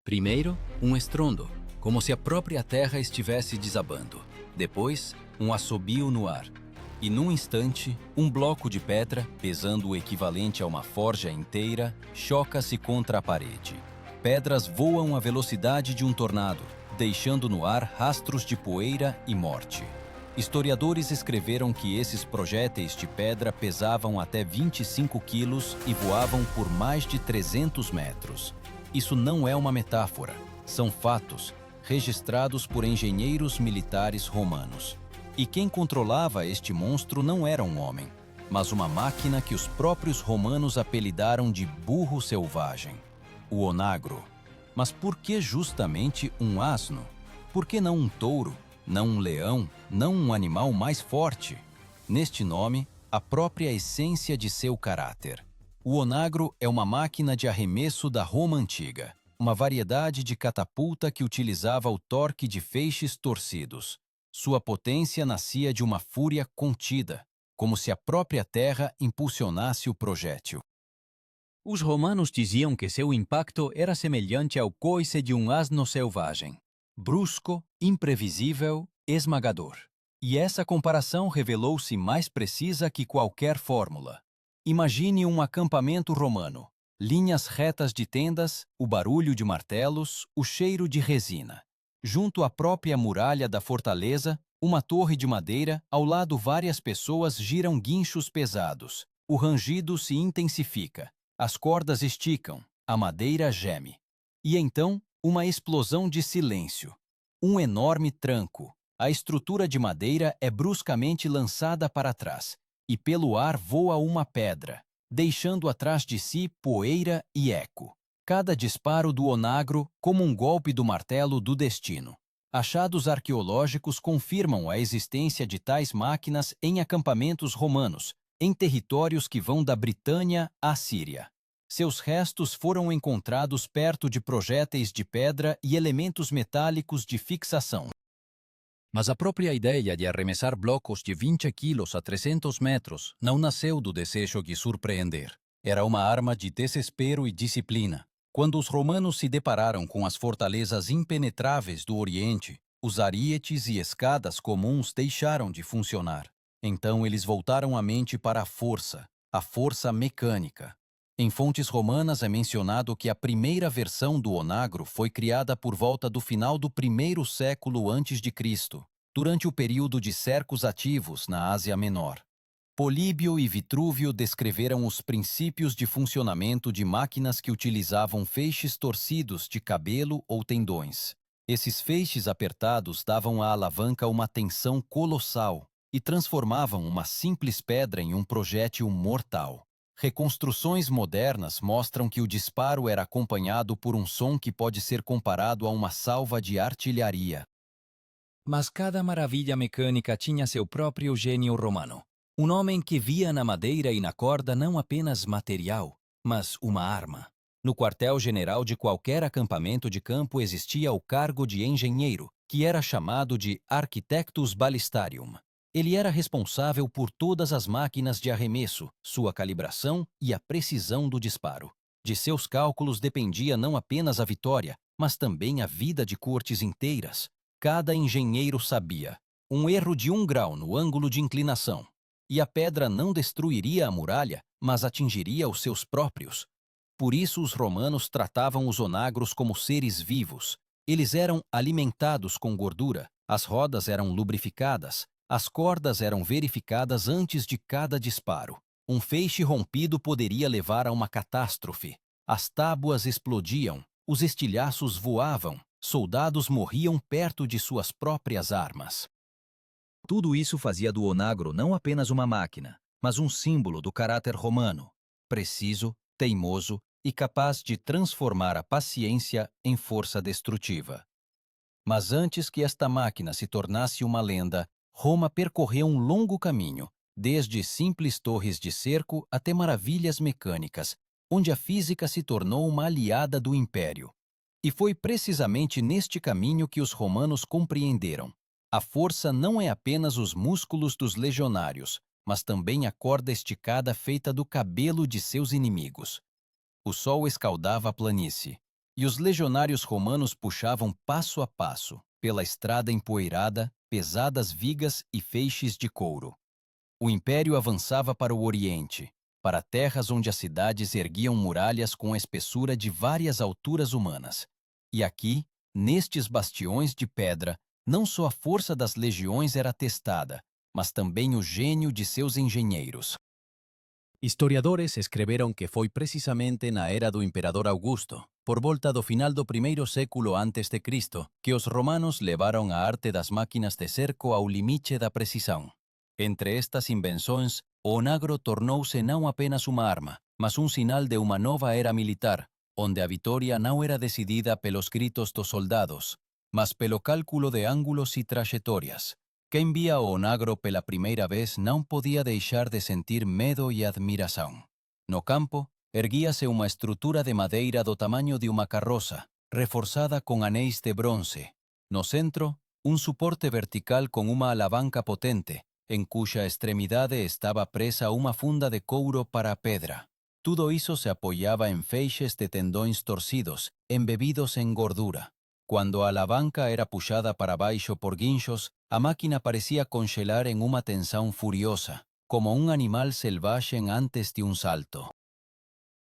Primeiro, um estrondo, como se a própria terra estivesse desabando. Depois, um assobio no ar. E num instante, um bloco de pedra, pesando o equivalente a uma forja inteira, choca-se contra a parede. Pedras voam à velocidade de um tornado, deixando no ar rastros de poeira e morte. Historiadores escreveram que esses projéteis de pedra pesavam até 25 quilos e voavam por mais de 300 metros. Isso não é uma metáfora, são fatos, registrados por engenheiros militares romanos. E quem controlava este monstro não era um homem, mas uma máquina que os próprios romanos apelidaram de burro selvagem, o onagro. Mas por que justamente um asno? Por que não um touro, não um leão, não um animal mais forte? Neste nome, a própria essência de seu caráter. O onagro é uma máquina de arremesso da Roma antiga, uma variedade de catapulta que utilizava o torque de feixes torcidos. Sua potência nascia de uma fúria contida, como se a própria terra impulsionasse o projétil. Os romanos diziam que seu impacto era semelhante ao coice de um asno selvagem, brusco, imprevisível, esmagador. E essa comparação revelou-se mais precisa que qualquer fórmula. Imagine um acampamento romano, linhas retas de tendas, o barulho de martelos, o cheiro de resina. Junto à própria muralha da fortaleza, uma torre de madeira, ao lado várias pessoas giram guinchos pesados. O rangido se intensifica, as cordas esticam, a madeira geme. E então, uma explosão de silêncio. Um enorme tranco. A estrutura de madeira é bruscamente lançada para trás, e pelo ar voa uma pedra, deixando atrás de si poeira e eco. Cada disparo do onagro como um golpe do martelo do destino. Achados arqueológicos confirmam a existência de tais máquinas em acampamentos romanos, em territórios que vão da Britânia à Síria. Seus restos foram encontrados perto de projéteis de pedra e elementos metálicos de fixação. Mas a própria ideia de arremessar blocos de 20 quilos a 300 metros não nasceu do desejo de surpreender. Era uma arma de desespero e disciplina. Quando os romanos se depararam com as fortalezas impenetráveis do Oriente, os arietes e escadas comuns deixaram de funcionar. Então eles voltaram a mente para a força mecânica. Em fontes romanas é mencionado que a primeira versão do onagro foi criada por volta do final do 1º século a.C., durante o período de cercos ativos na Ásia Menor. Políbio e Vitrúvio descreveram os princípios de funcionamento de máquinas que utilizavam feixes torcidos de cabelo ou tendões. Esses feixes apertados davam à alavanca uma tensão colossal e transformavam uma simples pedra em um projétil mortal. Reconstruções modernas mostram que o disparo era acompanhado por um som que pode ser comparado a uma salva de artilharia. Mas cada maravilha mecânica tinha seu próprio gênio romano. Um homem que via na madeira e na corda não apenas material, mas uma arma. No quartel-general de qualquer acampamento de campo existia o cargo de engenheiro, que era chamado de architectus ballistarium. Ele era responsável por todas as máquinas de arremesso, sua calibração e a precisão do disparo. De seus cálculos dependia não apenas a vitória, mas também a vida de cortes inteiras. Cada engenheiro sabia: um erro de 1 grau no ângulo de inclinação, e a pedra não destruiria a muralha, mas atingiria os seus próprios. Por isso os romanos tratavam os onagros como seres vivos. Eles eram alimentados com gordura, as rodas eram lubrificadas, as cordas eram verificadas antes de cada disparo. Um feixe rompido poderia levar a uma catástrofe. As tábuas explodiam, os estilhaços voavam, soldados morriam perto de suas próprias armas. Tudo isso fazia do onagro não apenas uma máquina, mas um símbolo do caráter romano, preciso, teimoso e capaz de transformar a paciência em força destrutiva. Mas antes que esta máquina se tornasse uma lenda, Roma percorreu um longo caminho, desde simples torres de cerco até maravilhas mecânicas, onde a física se tornou uma aliada do império. E foi precisamente neste caminho que os romanos compreenderam: a força não é apenas os músculos dos legionários, mas também a corda esticada feita do cabelo de seus inimigos. O sol escaldava a planície, e os legionários romanos puxavam passo a passo, pela estrada empoeirada, pesadas vigas e feixes de couro. O império avançava para o oriente, para terras onde as cidades erguiam muralhas com a espessura de várias alturas humanas. E aqui, nestes bastiões de pedra, não só a força das legiões era testada, mas também o gênio de seus engenheiros. Historiadores escreveram que foi precisamente na era do imperador Augusto, por volta do final do primeiro século antes de Cristo, que os romanos levaram a arte das máquinas de cerco ao limite da precisão. Entre estas invenções, o onagro tornou-se não apenas uma arma, mas um sinal de uma nova era militar, onde a vitória não era decidida pelos gritos dos soldados, mas pelo cálculo de ângulos e trajetórias. Quem via o onagro pela primeira vez não podia deixar de sentir medo e admiração. No campo, erguia-se uma estrutura de madeira do tamanho de uma carroça, reforçada com anéis de bronze. No centro, um suporte vertical com uma alavanca potente, em cuja extremidade estava presa uma funda de couro para a pedra. Tudo isso se apoiava em feixes de tendões torcidos, embebidos em gordura. Quando a alavanca era puxada para baixo por guinchos, a máquina parecia congelar em uma tensão furiosa, como um animal selvagem antes de um salto.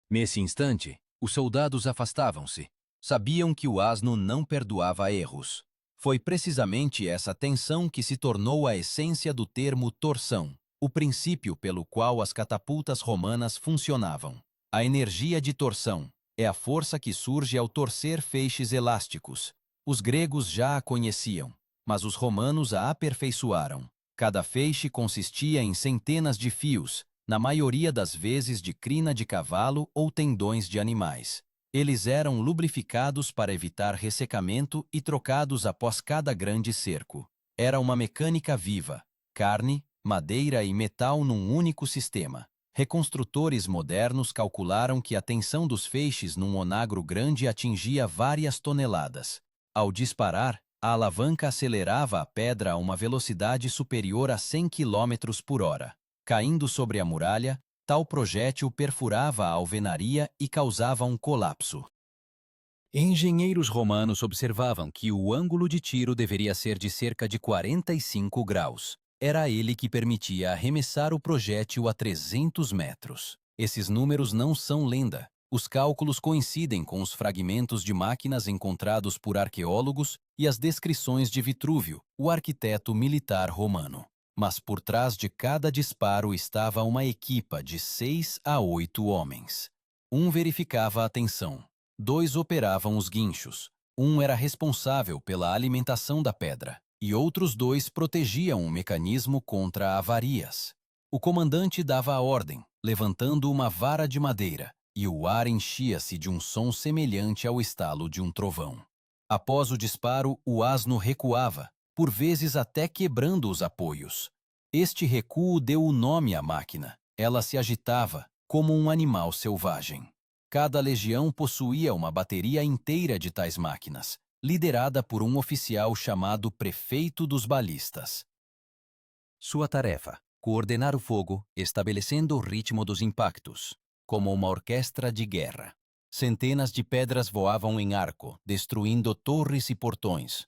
Nesse instante, os soldados afastavam-se. Sabiam que o asno não perdoava erros. Foi precisamente essa tensão que se tornou a essência do termo torção, o princípio pelo qual as catapultas romanas funcionavam. A energia de torção é a força que surge ao torcer feixes elásticos. Os gregos já a conheciam, mas os romanos a aperfeiçoaram. Cada feixe consistia em centenas de fios, na maioria das vezes de crina de cavalo ou tendões de animais. Eles eram lubrificados para evitar ressecamento e trocados após cada grande cerco. Era uma mecânica viva, carne, madeira e metal num único sistema. Reconstrutores modernos calcularam que a tensão dos feixes num onagro grande atingia várias toneladas. Ao disparar, a alavanca acelerava a pedra a uma velocidade superior a 100 km por hora. Caindo sobre a muralha, tal projétil perfurava a alvenaria e causava um colapso. Engenheiros romanos observavam que o ângulo de tiro deveria ser de cerca de 45 graus. Era ele que permitia arremessar o projétil a 300 metros. Esses números não são lenda. Os cálculos coincidem com os fragmentos de máquinas encontrados por arqueólogos e as descrições de Vitrúvio, o arquiteto militar romano. Mas por trás de cada disparo estava uma equipa de 6 a 8 homens. Um verificava a tensão, 2 operavam os guinchos, um era responsável pela alimentação da pedra, e outros 2 protegiam o mecanismo contra avarias. O comandante dava a ordem, levantando uma vara de madeira, e o ar enchia-se de um som semelhante ao estalo de um trovão. Após o disparo, o asno recuava, por vezes até quebrando os apoios. Este recuo deu o nome à máquina. Ela se agitava, como um animal selvagem. Cada legião possuía uma bateria inteira de tais máquinas, liderada por um oficial chamado prefeito dos balistas. Sua tarefa: coordenar o fogo, estabelecendo o ritmo dos impactos, como uma orquestra de guerra. Centenas de pedras voavam em arco, destruindo torres e portões.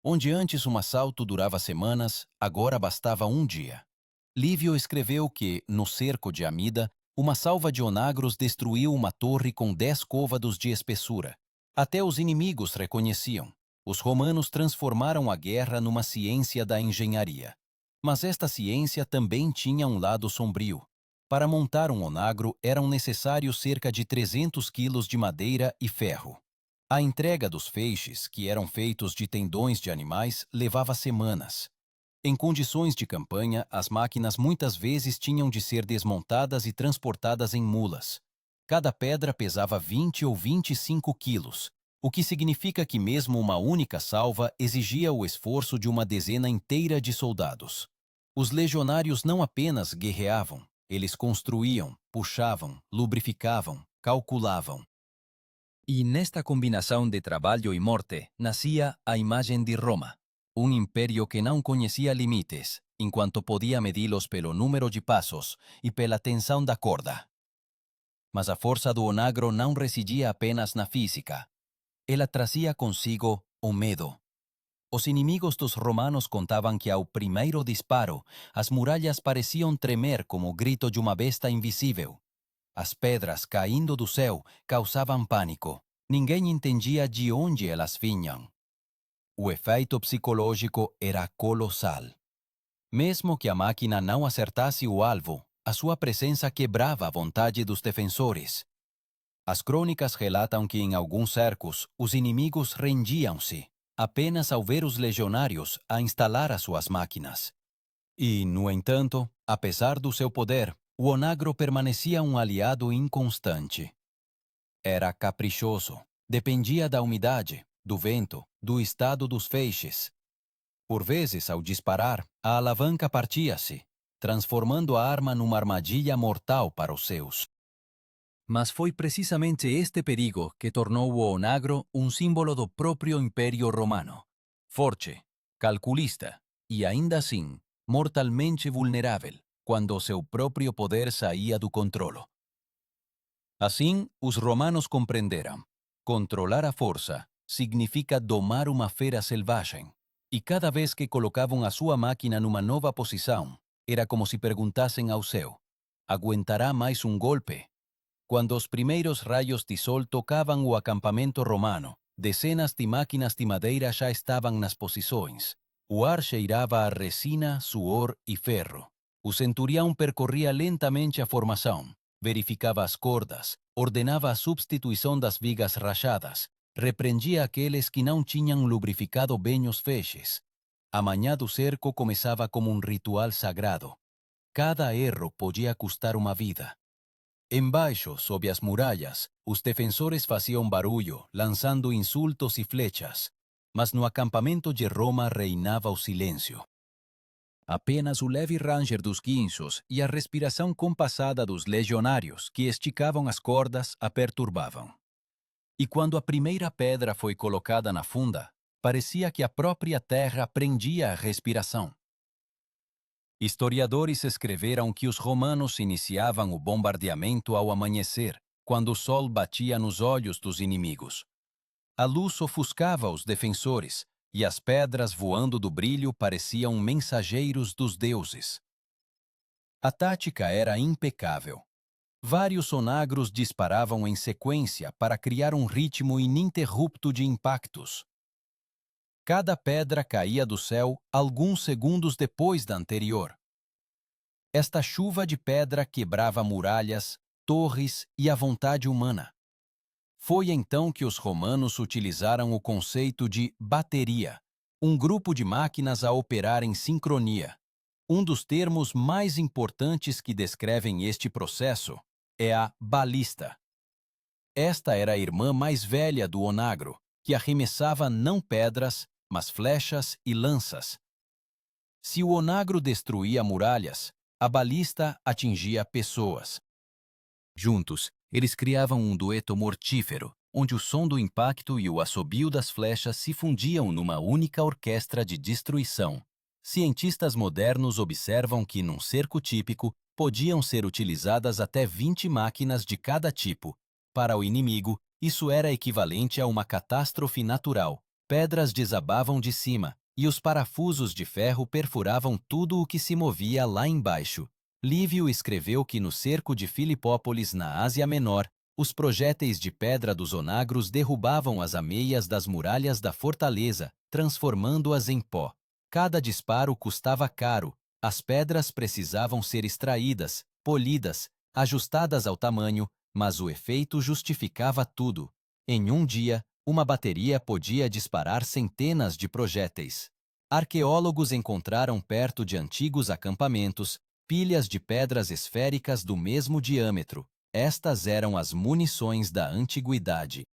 Onde antes um assalto durava semanas, agora bastava um dia. Lívio escreveu que, no cerco de Amida, uma salva de onagros destruiu uma torre com 10 côvados de espessura. Até os inimigos reconheciam. Os romanos transformaram a guerra numa ciência da engenharia. Mas esta ciência também tinha um lado sombrio. Para montar um onagro eram necessários cerca de 300 quilos de madeira e ferro. A entrega dos feixes, que eram feitos de tendões de animais, levava semanas. Em condições de campanha, as máquinas muitas vezes tinham de ser desmontadas e transportadas em mulas. Cada pedra pesava 20 ou 25 quilos, o que significa que mesmo uma única salva exigia o esforço de uma dezena inteira de soldados. Os legionários não apenas guerreavam, eles construíam, puxavam, lubrificavam, calculavam. E nesta combinação de trabalho e morte nascia a imagem de Roma, um império que não conhecia limites, enquanto podia medi-los pelo número de passos e pela tensão da corda. Mas a força do onagro não residia apenas na física. ela trazia consigo o medo. Os inimigos dos romanos contavam que ao primeiro disparo, as muralhas pareciam tremer como o grito de uma besta invisível. As pedras caindo do céu causavam pânico. Ninguém entendia de onde elas vinham. O efeito psicológico era colossal. Mesmo que a máquina não acertasse o alvo, a sua presença quebrava a vontade dos defensores. As crônicas relatam que em alguns cercos os inimigos rendiam-se, apenas ao ver os legionários a instalar as suas máquinas. E, no entanto, apesar do seu poder, o onagro permanecia um aliado inconstante. Era caprichoso, dependia da umidade, do vento, do estado dos feixes. Por vezes, ao disparar, a alavanca partia-se, transformando a arma numa armadilha mortal para os seus. Mas foi precisamente este perigo que tornou o onagro um símbolo do próprio Império Romano. Forte, calculista e, ainda assim, mortalmente vulnerável, quando seu próprio poder saía do controlo. Assim, os romanos compreenderam. Controlar a força significa domar uma fera selvagem. E cada vez que colocavam a sua máquina numa nova posição, era como se perguntassem ao céu: aguentará mais um golpe? Quando os primeiros raios de sol tocavam o acampamento romano, dezenas de máquinas de madeira já estavam nas posições. O ar cheirava a resina, suor e ferro. O centurião percorria lentamente a formação, verificava as cordas, ordenava a substituição das vigas rachadas, repreendia aqueles que não tinham lubrificado bem os feixes. A manhã do cerco começava como um ritual sagrado. Cada erro podia custar uma vida. Embaixo, sob as muralhas, os defensores faziam barulho, lançando insultos e flechas, mas no acampamento de Roma reinava o silêncio. Apenas o leve ranger dos guinchos e a respiração compassada dos legionários que esticavam as cordas a perturbavam. E quando a primeira pedra foi colocada na funda, parecia que a própria terra prendia a respiração. Historiadores escreveram que os romanos iniciavam o bombardeamento ao amanhecer, quando o sol batia nos olhos dos inimigos. A luz ofuscava os defensores, e as pedras voando do brilho pareciam mensageiros dos deuses. A tática era impecável. Vários onagros disparavam em sequência para criar um ritmo ininterrupto de impactos. Cada pedra caía do céu alguns segundos depois da anterior. Esta chuva de pedra quebrava muralhas, torres e a vontade humana. Foi então que os romanos utilizaram o conceito de bateria, um grupo de máquinas a operar em sincronia. Um dos termos mais importantes que descrevem este processo é a balista. Esta era a irmã mais velha do onagro, que arremessava não pedras, mas flechas e lanças. Se o onagro destruía muralhas, a balista atingia pessoas. Juntos, eles criavam um dueto mortífero, onde o som do impacto e o assobio das flechas se fundiam numa única orquestra de destruição. Cientistas modernos observam que, num cerco típico, podiam ser utilizadas até 20 máquinas de cada tipo. Para o inimigo, isso era equivalente a uma catástrofe natural. Pedras desabavam de cima, e os parafusos de ferro perfuravam tudo o que se movia lá embaixo. Lívio escreveu que no cerco de Filipópolis, na Ásia Menor, os projéteis de pedra dos onagros derrubavam as ameias das muralhas da fortaleza, transformando-as em pó. Cada disparo custava caro, as pedras precisavam ser extraídas, polidas, ajustadas ao tamanho, mas o efeito justificava tudo. Em um dia, uma bateria podia disparar centenas de projéteis. Arqueólogos encontraram perto de antigos acampamentos pilhas de pedras esféricas do mesmo diâmetro. Estas eram as munições da antiguidade.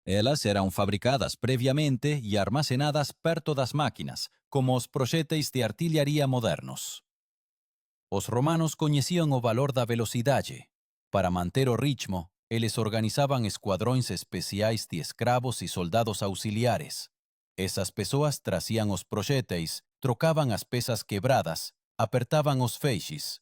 Elas eram fabricadas previamente e armazenadas perto das máquinas, como os projéteis de artilharia modernos. Os romanos conheciam o valor da velocidade. Para manter o ritmo, eles organizavam esquadrões especiais de escravos e soldados auxiliares. Essas pessoas traziam os projéteis, trocavam as peças quebradas, apertavam os feixes.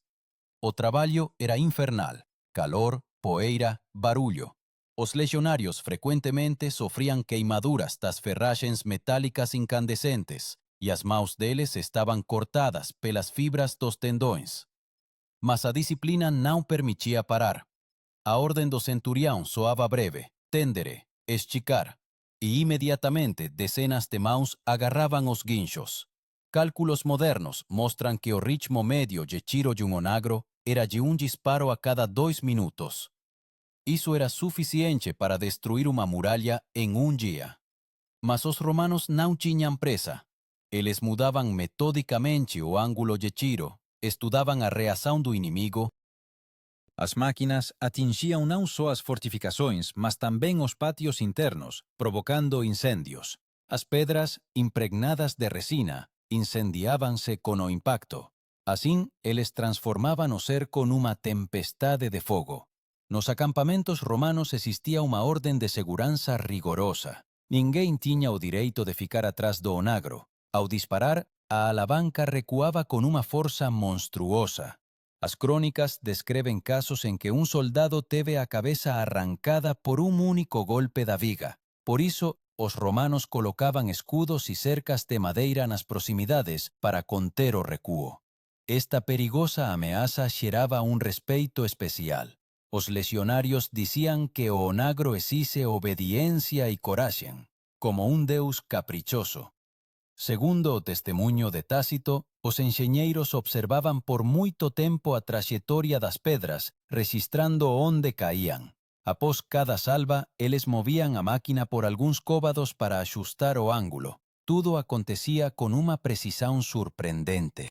O trabalho era infernal: calor, poeira, barulho. Os legionários frequentemente sofriam queimaduras das ferragens metálicas incandescentes e as mãos deles estavam cortadas pelas fibras dos tendões. Mas a disciplina não permitia parar. A ordem do centurião soava breve: tendere, esticar, e imediatamente dezenas de mãos agarravam os guinchos. Cálculos modernos mostram que o ritmo médio de tiro de um onagro era de disparo a cada 2 minutos. Isso era suficiente para destruir uma muralha em dia. Mas os romanos não tinham pressa. Eles mudavam metodicamente o ângulo de tiro, estudavam a reação do inimigo. As máquinas atingiam não só as fortificações, mas também os pátios internos, provocando incêndios. As pedras, impregnadas de resina, incendiavam-se com o impacto. Assim, eles transformavam o cerco numa tempestade de fogo. Nos acampamentos romanos existia uma ordem de segurança rigorosa. Ninguém tinha o direito de ficar atrás do onagro. Ao disparar, a alavanca recuava com uma força monstruosa. As crônicas descrevem casos em que um soldado teve a cabeça arrancada por um único golpe da viga. Por isso, os romanos colocavam escudos e cercas de madeira nas proximidades para conter o recuo. Esta perigosa ameaça gerava um respeito especial. Os legionários diziam que o onagro exige obediência e coragem, como um deus caprichoso. Segundo o testemunho de Tácito, os engenheiros observavam por muito tempo a trajetória das pedras, registrando onde caíam. Após cada salva, eles moviam a máquina por alguns côvados para ajustar o ângulo. Tudo acontecia com uma precisão surpreendente.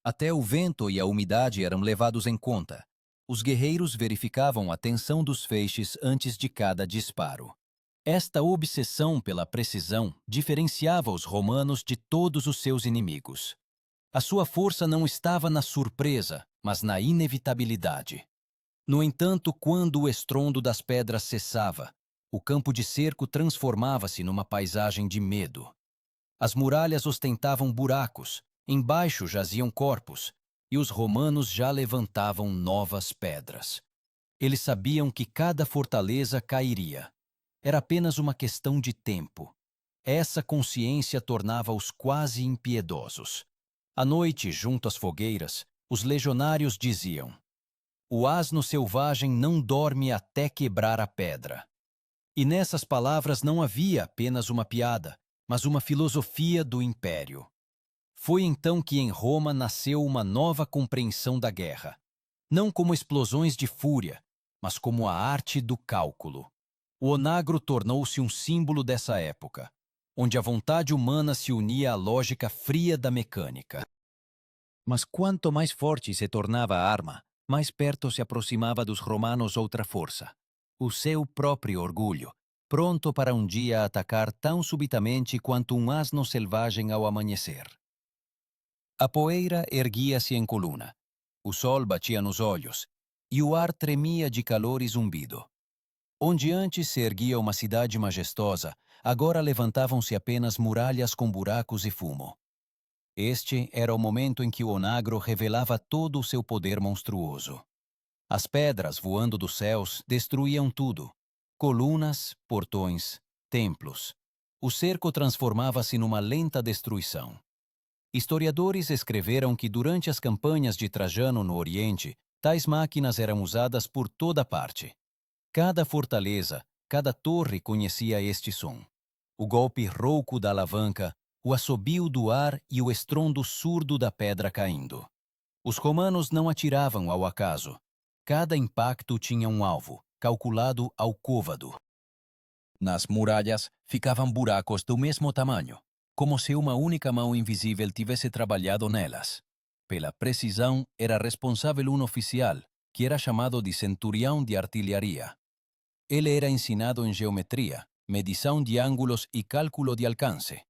Até o vento e a umidade eram levados em conta. Os guerreiros verificavam a tensão dos feixes antes de cada disparo. Esta obsessão pela precisão diferenciava os romanos de todos os seus inimigos. A sua força não estava na surpresa, mas na inevitabilidade. No entanto, quando o estrondo das pedras cessava, o campo de cerco transformava-se numa paisagem de medo. As muralhas ostentavam buracos, embaixo jaziam corpos, e os romanos já levantavam novas pedras. Eles sabiam que cada fortaleza cairia. Era apenas uma questão de tempo. Essa consciência tornava-os quase impiedosos. À noite, junto às fogueiras, os legionários diziam: "O asno selvagem não dorme até quebrar a pedra." E nessas palavras não havia apenas uma piada, mas uma filosofia do império. Foi então que em Roma nasceu uma nova compreensão da guerra, não como explosões de fúria, mas como a arte do cálculo. O onagro tornou-se um símbolo dessa época, onde a vontade humana se unia à lógica fria da mecânica. Mas quanto mais forte se tornava a arma, mais perto se aproximava dos romanos outra força: o seu próprio orgulho, pronto para um dia atacar tão subitamente quanto um asno selvagem ao amanhecer. A poeira erguia-se em coluna, o sol batia nos olhos, e o ar tremia de calor e zumbido. Onde antes se erguia uma cidade majestosa, agora levantavam-se apenas muralhas com buracos e fumo. Este era o momento em que o onagro revelava todo o seu poder monstruoso. As pedras voando dos céus destruíam tudo: colunas, portões, templos. O cerco transformava-se numa lenta destruição. Historiadores escreveram que durante as campanhas de Trajano no Oriente, tais máquinas eram usadas por toda parte. Cada fortaleza, cada torre conhecia este som: o golpe rouco da alavanca, o assobio do ar e o estrondo surdo da pedra caindo. Os romanos não atiravam ao acaso. Cada impacto tinha um alvo, calculado ao côvado. Nas muralhas ficavam buracos do mesmo tamanho, como se uma única mão invisível tivesse trabalhado nelas. Pela precisão era responsável um oficial, que era chamado de centurião de artilharia. Ele era ensinado em geometria, medição de ângulos e cálculo de alcance.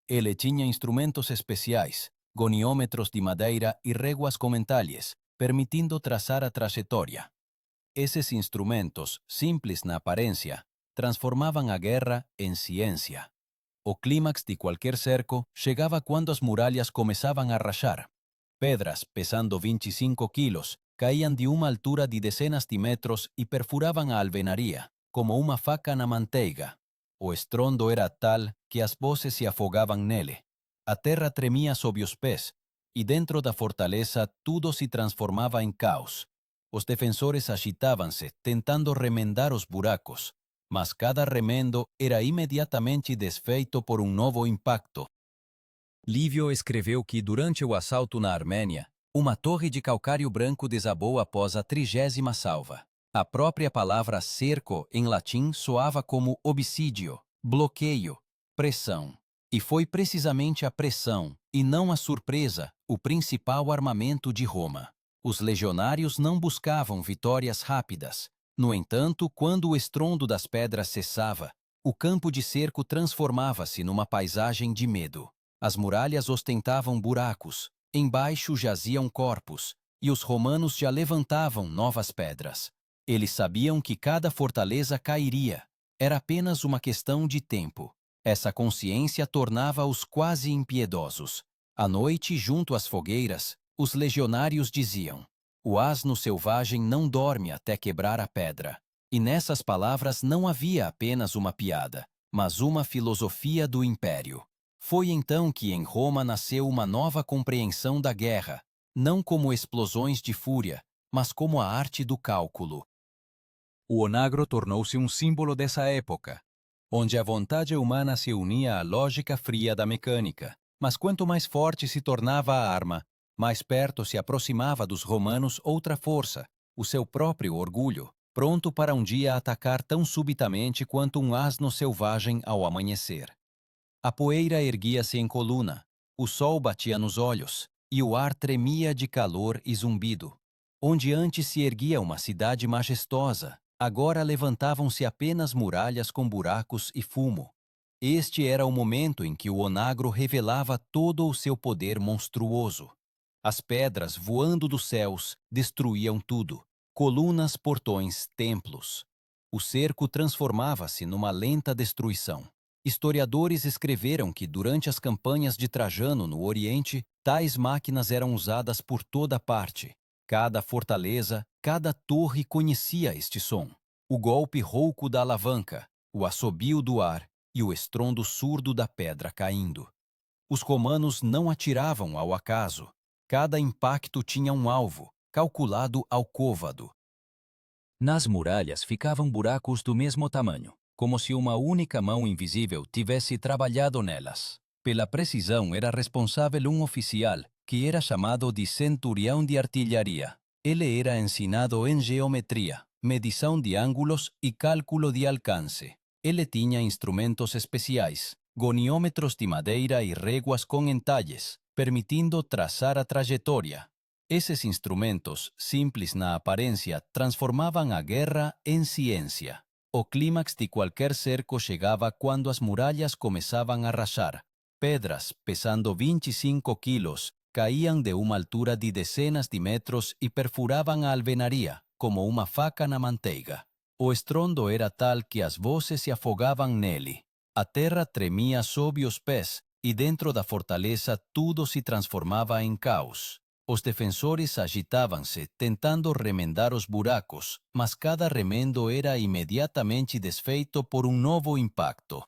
Ele tinha instrumentos especiais, goniômetros de madeira e réguas com entalhes, permitindo traçar a trajetória. Esses instrumentos, simples na aparência, transformavam a guerra em ciência. O clímax de qualquer cerco chegava quando as muralhas começavam a rachar. Pedras pesando 25 quilos caíam de uma altura de dezenas de metros e perfuravam a alvenaria, como uma faca na manteiga. O estrondo era tal que as vozes se afogavam nele. A terra tremia sob os pés, e dentro da fortaleza tudo se transformava em caos. Os defensores agitavam-se, tentando remendar os buracos, mas cada remendo era imediatamente desfeito por um novo impacto. Lívio escreveu que, durante o assalto na Armênia, uma torre de calcário branco desabou após a 30ª salva. A própria palavra cerco, em latim, soava como obsídio, bloqueio, pressão. E foi precisamente a pressão, e não a surpresa, o principal armamento de Roma. Os legionários não buscavam vitórias rápidas. No entanto, quando o estrondo das pedras cessava, o campo de cerco transformava-se numa paisagem de medo. As muralhas ostentavam buracos, embaixo jaziam corpos, e os romanos já levantavam novas pedras. Eles sabiam que cada fortaleza cairia. Era apenas uma questão de tempo. Essa consciência tornava-os quase impiedosos. À noite, junto às fogueiras, os legionários diziam: "O asno selvagem não dorme até quebrar a pedra." E nessas palavras não havia apenas uma piada, mas uma filosofia do império. Foi então que em Roma nasceu uma nova compreensão da guerra, não como explosões de fúria, mas como a arte do cálculo. O onagro tornou-se um símbolo dessa época, onde a vontade humana se unia à lógica fria da mecânica. Mas quanto mais forte se tornava a arma, mais perto se aproximava dos romanos outra força, o seu próprio orgulho, pronto para um dia atacar tão subitamente quanto um asno selvagem ao amanhecer. A poeira erguia-se em coluna, o sol batia nos olhos, e o ar tremia de calor e zumbido. Onde antes se erguia uma cidade majestosa, agora levantavam-se apenas muralhas com buracos e fumo. Este era o momento em que o onagro revelava todo o seu poder monstruoso. As pedras, voando dos céus, destruíam tudo. Colunas, portões, templos. O cerco transformava-se numa lenta destruição. Historiadores escreveram que, durante as campanhas de Trajano no Oriente, tais máquinas eram usadas por toda parte. Cada fortaleza, cada torre conhecia este som. O golpe rouco da alavanca, o assobio do ar e o estrondo surdo da pedra caindo. Os romanos não atiravam ao acaso. Cada impacto tinha um alvo, calculado ao côvado. Nas muralhas ficavam buracos do mesmo tamanho, como se uma única mão invisível tivesse trabalhado nelas. Pela precisão era responsável um oficial, que era chamado de centurião de artilharia. Ele era ensinado em geometria, medição de ângulos e cálculo de alcance. Ele tinha instrumentos especiais, goniômetros de madeira e réguas com entalhes, permitindo traçar a trajetória. Esses instrumentos, simples na aparência, transformavam a guerra em ciência. O clímax de qualquer cerco chegava quando as muralhas começavam a rachar. Pedras, pesando 25 quilos, caíam de uma altura de dezenas de metros e perfuravam a alvenaria, como uma faca na manteiga. O estrondo era tal que as vozes se afogavam nele. A terra tremia sob os pés, e dentro da fortaleza tudo se transformava em caos. Os defensores agitavam-se, tentando remendar os buracos, mas cada remendo era imediatamente desfeito por um novo impacto.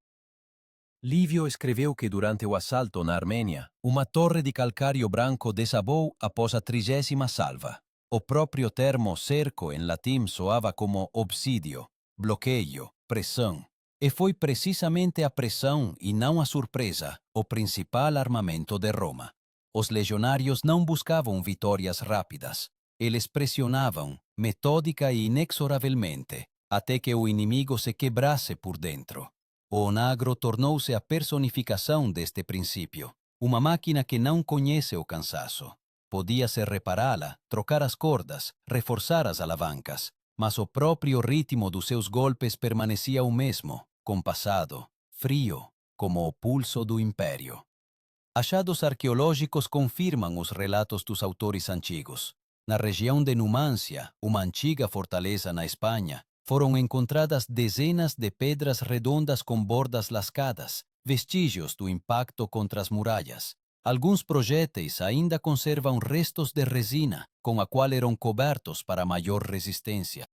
Lívio escreveu que durante o assalto na Armênia, uma torre de calcário branco desabou após a 30ª salva. O próprio termo cerco em latim soava como obsídio, bloqueio, pressão. E foi precisamente a pressão e não a surpresa o principal armamento de Roma. Os legionários não buscavam vitórias rápidas. Eles pressionavam, metódica e inexoravelmente, até que o inimigo se quebrasse por dentro. O onagro tornou-se a personificação deste princípio. Uma máquina que não conhece o cansaço. Podia-se repará-la, trocar as cordas, reforçar as alavancas, mas o próprio ritmo dos seus golpes permanecia o mesmo, compassado, frio, como o pulso do império. Achados arqueológicos confirmam os relatos dos autores antigos. Na região de Numância, uma antiga fortaleza na Espanha, foram encontradas dezenas de pedras redondas com bordas lascadas, vestígios do impacto contra as muralhas. Alguns projéteis ainda conservam restos de resina, com a qual eram cobertos para maior resistência.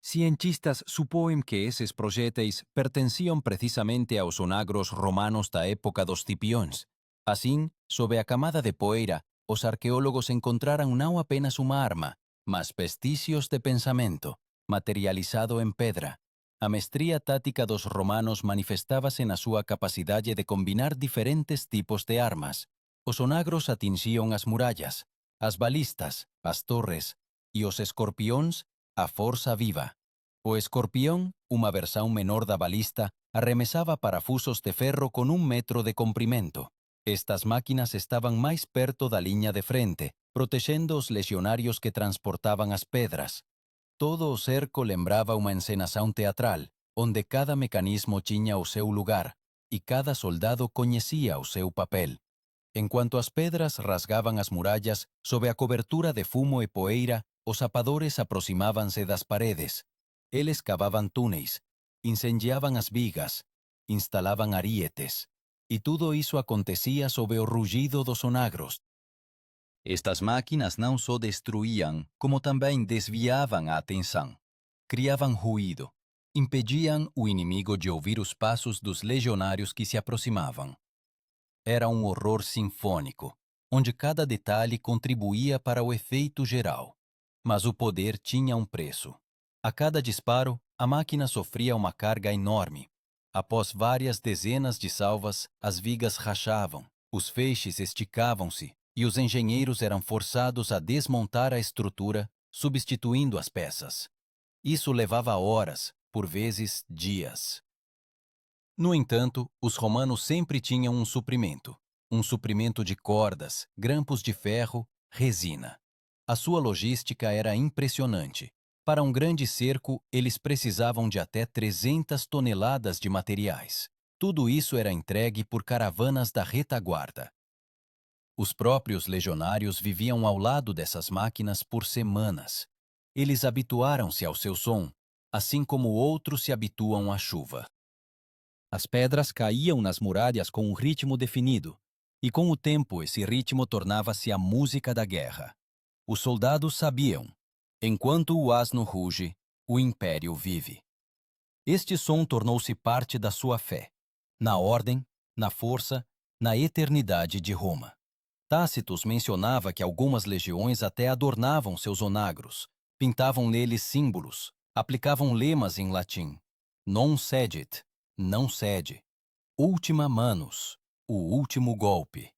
Cientistas supõem que esses projéteis pertenciam precisamente aos onagros romanos da época dos Cipiões. Assim, sob a camada de poeira, os arqueólogos encontraram não apenas uma arma, mas vestícios de pensamento, materializado em pedra. A mestria tática dos romanos manifestava-se na sua capacidade de combinar diferentes tipos de armas. Os onagros atingiam as muralhas, as balistas, as torres, e os escorpiões, a força viva. O escorpião, uma versão menor da balista, arremessava parafusos de ferro com 1 metro de comprimento. Estas máquinas estavam mais perto da linha de frente, protegendo os legionários que transportavam as pedras. Todo o cerco lembrava uma encenação teatral, onde cada mecanismo tinha o seu lugar e cada soldado conhecia o seu papel. Enquanto as pedras rasgavam as muralhas, sob a cobertura de fumo e poeira, os sapadores aproximavam-se das paredes. Eles cavavam túneis, incendiavam as vigas, instalavam arietes, e tudo isso acontecia sob o rugido dos onagros. Estas máquinas não só destruíam, como também desviavam a atenção. Criavam ruído, impediam o inimigo de ouvir os passos dos legionários que se aproximavam. Era um horror sinfônico, onde cada detalhe contribuía para o efeito geral. Mas o poder tinha um preço. A cada disparo, a máquina sofria uma carga enorme. Após várias dezenas de salvas, as vigas rachavam, os feixes esticavam-se, e os engenheiros eram forçados a desmontar a estrutura, substituindo as peças. Isso levava horas, por vezes dias. No entanto, os romanos sempre tinham um suprimento de cordas, grampos de ferro, resina. A sua logística era impressionante. Para um grande cerco, eles precisavam de até 300 toneladas de materiais. Tudo isso era entregue por caravanas da retaguarda. Os próprios legionários viviam ao lado dessas máquinas por semanas. Eles habituaram-se ao seu som, assim como outros se habituam à chuva. As pedras caíam nas muralhas com um ritmo definido, e com o tempo esse ritmo tornava-se a música da guerra. Os soldados sabiam: enquanto o asno ruge, o império vive. Este som tornou-se parte da sua fé, na ordem, na força, na eternidade de Roma. Tácitos mencionava que algumas legiões até adornavam seus onagros, pintavam neles símbolos, aplicavam lemas em latim. Non cedit, não cede. Ultima manus, o último golpe.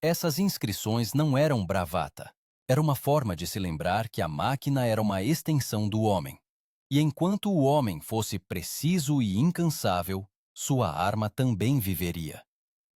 Essas inscrições não eram bravata. Era uma forma de se lembrar que a máquina era uma extensão do homem. E enquanto o homem fosse preciso e incansável, sua arma também viveria.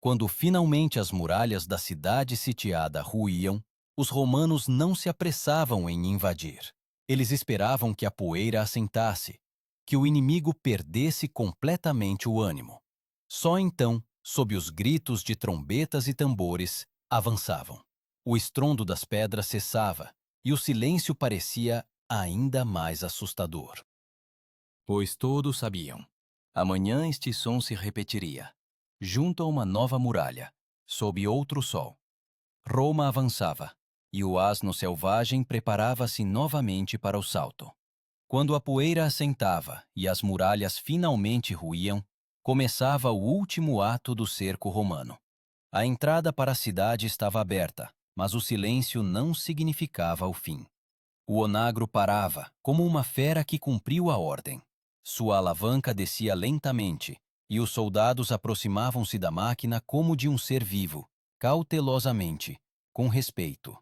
Quando finalmente as muralhas da cidade sitiada ruíam, os romanos não se apressavam em invadir. Eles esperavam que a poeira assentasse, que o inimigo perdesse completamente o ânimo. Só então, sob os gritos de trombetas e tambores, avançavam. O estrondo das pedras cessava e o silêncio parecia ainda mais assustador. Pois todos sabiam. Amanhã este som se repetiria, junto a uma nova muralha, sob outro sol. Roma avançava, e o asno selvagem preparava-se novamente para o salto. Quando a poeira assentava e as muralhas finalmente ruíam, começava o último ato do cerco romano. A entrada para a cidade estava aberta, mas o silêncio não significava o fim. O onagro parava, como uma fera que cumpriu a ordem. Sua alavanca descia lentamente, e os soldados aproximavam-se da máquina como de um ser vivo, cautelosamente, com respeito.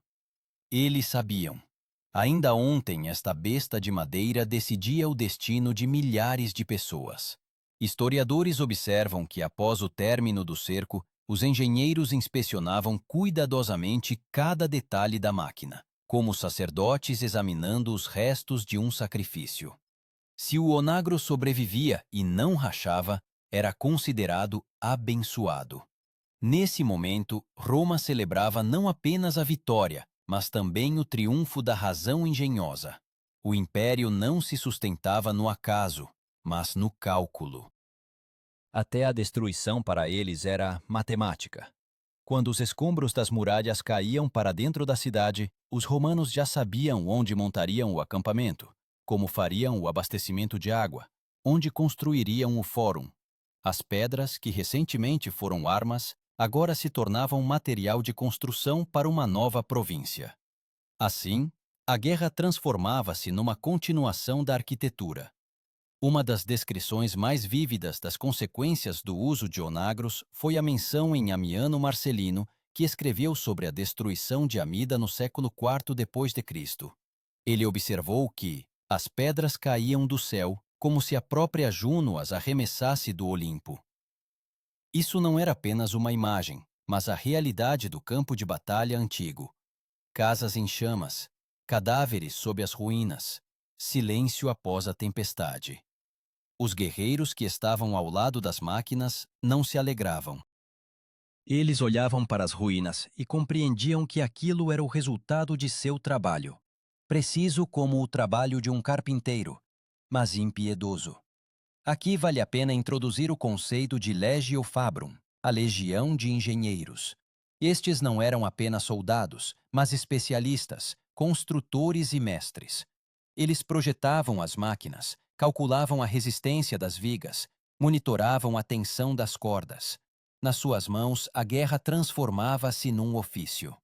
Eles sabiam. Ainda ontem esta besta de madeira decidia o destino de milhares de pessoas. Historiadores observam que após o término do cerco, os engenheiros inspecionavam cuidadosamente cada detalhe da máquina, como sacerdotes examinando os restos de um sacrifício. Se o onagro sobrevivia e não rachava, era considerado abençoado. Nesse momento, Roma celebrava não apenas a vitória, mas também o triunfo da razão engenhosa. O império não se sustentava no acaso, mas no cálculo. Até a destruição para eles era matemática. Quando os escombros das muralhas caíam para dentro da cidade, os romanos já sabiam onde montariam o acampamento, como fariam o abastecimento de água, onde construiriam o fórum. As pedras, que recentemente foram armas, agora se tornavam material de construção para uma nova província. Assim, a guerra transformava-se numa continuação da arquitetura. Uma das descrições mais vívidas das consequências do uso de onagros foi a menção em Amiano Marcelino, que escreveu sobre a destruição de Amida no século IV d.C. Ele observou que as pedras caíam do céu como se a própria Juno as arremessasse do Olimpo. Isso não era apenas uma imagem, mas a realidade do campo de batalha antigo. Casas em chamas, cadáveres sob as ruínas, silêncio após a tempestade. Os guerreiros que estavam ao lado das máquinas não se alegravam. Eles olhavam para as ruínas e compreendiam que aquilo era o resultado de seu trabalho, preciso como o trabalho de um carpinteiro, mas impiedoso. Aqui vale a pena introduzir o conceito de legio fabrum, a legião de engenheiros. Estes não eram apenas soldados, mas especialistas, construtores e mestres. Eles projetavam as máquinas, calculavam a resistência das vigas, monitoravam a tensão das cordas. Nas suas mãos, a guerra transformava-se num ofício.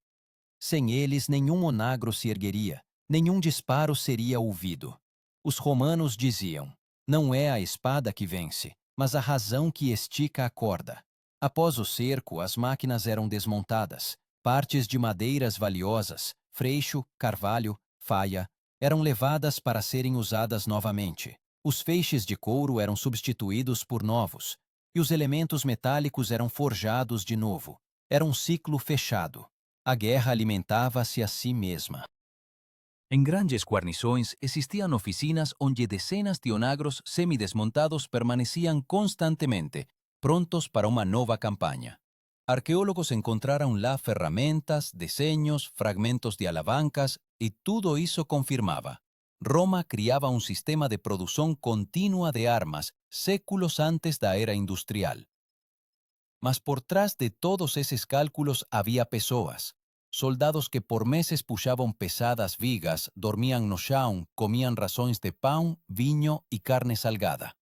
Sem eles, nenhum onagro se ergueria, nenhum disparo seria ouvido. Os romanos diziam: não é a espada que vence, mas a razão que estica a corda. Após o cerco, as máquinas eram desmontadas. Partes de madeiras valiosas, freixo, carvalho, faia, eram levadas para serem usadas novamente. Os feixes de couro eram substituídos por novos, e os elementos metálicos eram forjados de novo. Era um ciclo fechado. A guerra alimentava-se a si mesma. Em grandes guarnições existiam oficinas onde dezenas de onagros semidesmontados permaneciam constantemente, prontos para uma nova campanha. Arqueólogos encontraram lá ferramentas, desenhos, fragmentos de alavancas e tudo isso confirmava. Roma criava um sistema de produção contínua de armas séculos antes da era industrial. Mas por trás de todos esses cálculos havia pessoas. Soldados que por meses puxavam pesadas vigas, dormiam no chão, comiam rações de pão, vinho e carne salgada.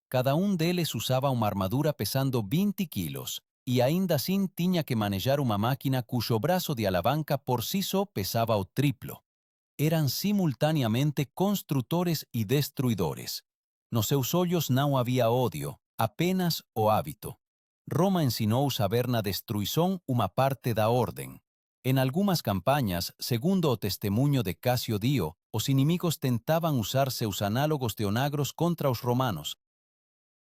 Cada deles usava uma armadura pesando 20 quilos, e ainda assim tinha que manejar uma máquina cujo braço de alavanca por si só pesava o triplo. Eram simultaneamente construtores e destruidores. Nos seus olhos não havia ódio, apenas o hábito. Roma ensinou a ver na destruição uma parte da ordem. Em algumas campanhas, segundo o testemunho de Cássio Dio, os inimigos tentavam usar seus análogos de onagros contra os romanos.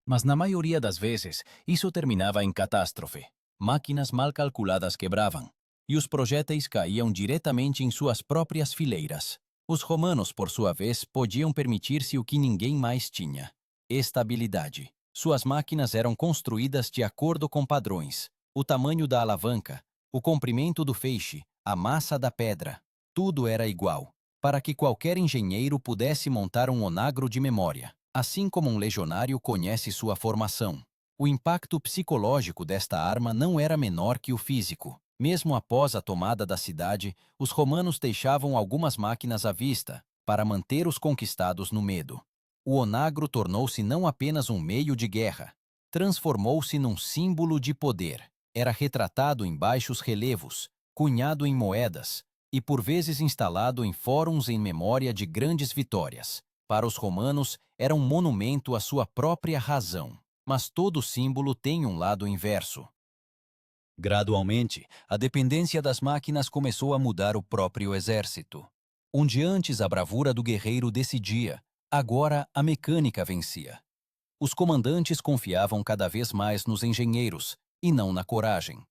Mas na maioria das vezes, isso terminava em catástrofe. Máquinas mal calculadas quebravam, e os projéteis caíam diretamente em suas próprias fileiras. Os romanos, por sua vez, podiam permitir-se o que ninguém mais tinha: estabilidade. Suas máquinas eram construídas de acordo com padrões: o tamanho da alavanca, o comprimento do feixe, a massa da pedra. Tudo era igual, para que qualquer engenheiro pudesse montar um onagro de memória. Assim como um legionário conhece sua formação. O impacto psicológico desta arma não era menor que o físico. Mesmo após a tomada da cidade, os romanos deixavam algumas máquinas à vista, para manter os conquistados no medo. O onagro tornou-se não apenas um meio de guerra, transformou-se num símbolo de poder. Era retratado em baixos relevos, cunhado em moedas, e por vezes instalado em fóruns em memória de grandes vitórias. Para os romanos, era um monumento à sua própria razão. Mas todo símbolo tem um lado inverso. Gradualmente, a dependência das máquinas começou a mudar o próprio exército. Onde antes a bravura do guerreiro decidia, agora a mecânica vencia. Os comandantes confiavam cada vez mais nos engenheiros, e não na coragem.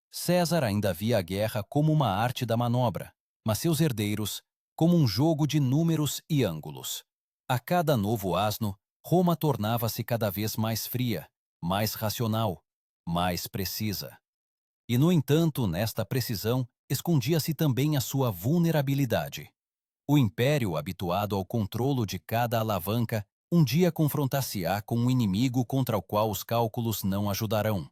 César ainda via a guerra como uma arte da manobra, mas seus herdeiros como um jogo de números e ângulos. A cada novo asno, Roma tornava-se cada vez mais fria, mais racional, mais precisa. E, no entanto, nesta precisão, escondia-se também a sua vulnerabilidade. O império, habituado ao controlo de cada alavanca, um dia confrontar-se-á com um inimigo contra o qual os cálculos não ajudarão.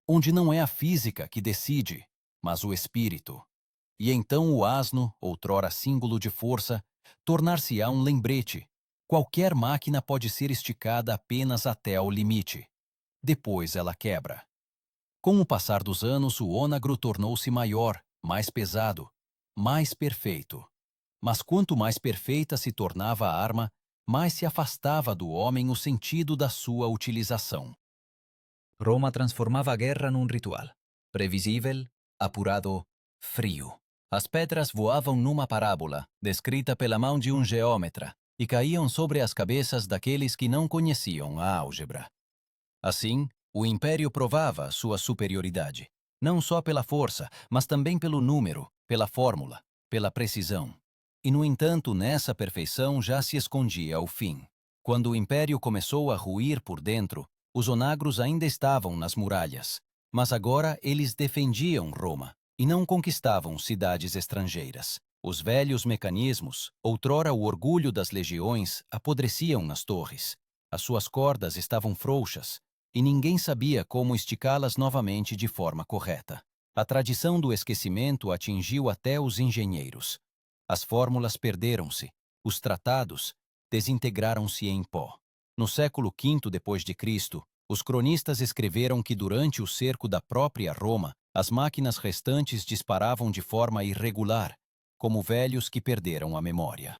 Onde não é a física que decide, mas o espírito. E então o asno, outrora símbolo de força, tornar-se-á um lembrete. Qualquer máquina pode ser esticada apenas até ao limite. Depois ela quebra. Com o passar dos anos, o ônagro tornou-se maior, mais pesado, mais perfeito. Mas quanto mais perfeita se tornava a arma, mais se afastava do homem o sentido da sua utilização. Roma transformava a guerra num ritual. Previsível, apurado, frio. As pedras voavam numa parábola, descrita pela mão de um geômetra, e caíam sobre as cabeças daqueles que não conheciam a álgebra. Assim, o império provava sua superioridade, não só pela força, mas também pelo número, pela fórmula, pela precisão. E, no entanto, nessa perfeição já se escondia o fim. Quando o império começou a ruir por dentro, os onagros ainda estavam nas muralhas, mas agora eles defendiam Roma e não conquistavam cidades estrangeiras. Os velhos mecanismos, outrora o orgulho das legiões, apodreciam nas torres. As suas cordas estavam frouxas, e ninguém sabia como esticá-las novamente de forma correta. A tradição do esquecimento atingiu até os engenheiros. As fórmulas perderam-se, os tratados desintegraram-se em pó. No século V d.C., os cronistas escreveram que durante o cerco da própria Roma, as máquinas restantes disparavam de forma irregular, como velhos que perderam a memória.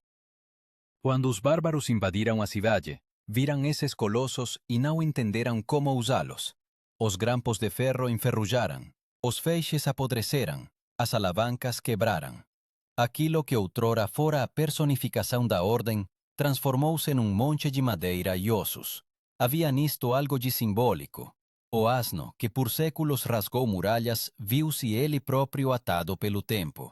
Quando os bárbaros invadiram a cidade, viram esses colossos e não entenderam como usá-los. Os grampos de ferro enferrujaram, os feixes apodreceram, as alavancas quebraram. Aquilo que outrora fora a personificação da ordem, transformou-se num monte de madeira e ossos. Havia nisto algo de simbólico. O asno, que por séculos rasgou muralhas, viu-se ele próprio atado pelo tempo.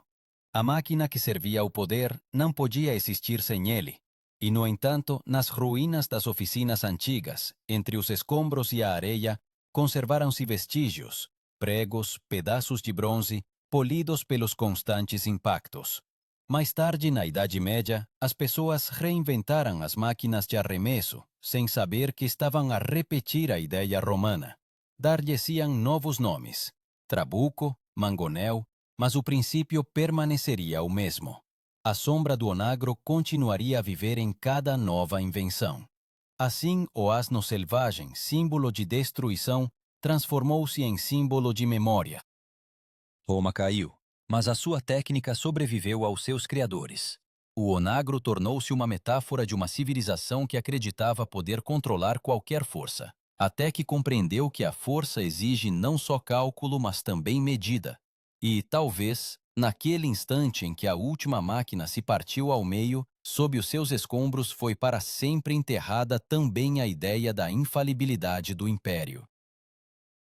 A máquina que servia ao poder não podia existir sem ele. E, no entanto, nas ruínas das oficinas antigas, entre os escombros e a areia, conservaram-se vestígios, pregos, pedaços de bronze, polidos pelos constantes impactos. Mais tarde, na Idade Média, as pessoas reinventaram as máquinas de arremesso, sem saber que estavam a repetir a ideia romana. Dar-lhes-iam novos nomes, trabuco, mangonel, mas o princípio permaneceria o mesmo. A sombra do onagro continuaria a viver em cada nova invenção. Assim, o asno selvagem, símbolo de destruição, transformou-se em símbolo de memória. Roma caiu, mas a sua técnica sobreviveu aos seus criadores. O onagro tornou-se uma metáfora de uma civilização que acreditava poder controlar qualquer força, até que compreendeu que a força exige não só cálculo, mas também medida. E, talvez, naquele instante em que a última máquina se partiu ao meio, sob os seus escombros foi para sempre enterrada também a ideia da infalibilidade do império.